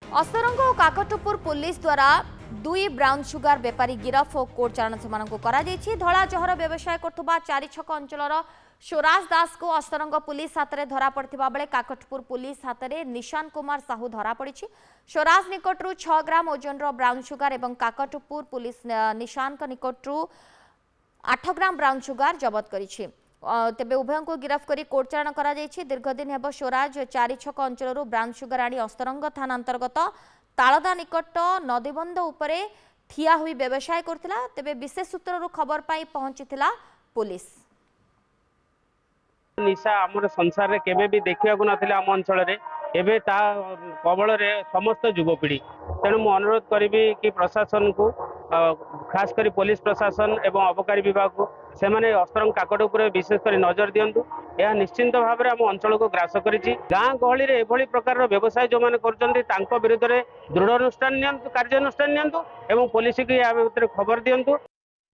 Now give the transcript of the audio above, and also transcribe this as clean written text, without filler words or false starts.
असरंग और काकटपुर पुलिस द्वारा दुई ब्राउन सुगार बेपारी गिरफ और कोर्ट चालाण से धला जहर व्यवसाय कर चारि छक अंचल स्वराज दास को असरंग पुलिस हाथ में धरा पड़ा बेले काकटपुर पुलिस हाथ में निशान कुमार साहू धरा पड़ी। स्वराज निकटू 6 ग्राम ओजन ब्राउन सुगार और काकटपुर पुलिस निशान निकटू 8 ग्राम ब्राउन सुगार जबत करी। तेबे उभय को गिरफ्त कर कोर्ट चालाण कर दीर्घदिन हेब स्वराज चारि छक अंचल ब्राउन सुगार आनी असरंग थाना अंतर्गत तालदा निकट नदीबंध उपरे ठिया हुई व्यवसाय करथिला। तेबे विशेष सूत्ररु खबर पाई पहुंचीथिला पुलिस। निशा आम संसार रे केबे भी देखा नथिला आम अंचल रे एबे ता कबल रे समस्त युवपीढ़ी। तेणु मु अनुरोध करी कि प्रशासन को खास करी पुलिस प्रशासन एवं अबकारी विभाग को से माने असरंग काकट उपरे विशेष कर नजर दियंतु। यह निश्चिंत भाव में आम अंचल को ग्रास करिछि। गाँ गहली रे एभली प्रकार व्यवसाय जो माने करछन्ती तांको विरुद्ध रे दृढ़ अनुष्ठान नियंतु, कार्यानुष्ठान नियंतु एवं पुलिस की या भितर खबर दियंतु।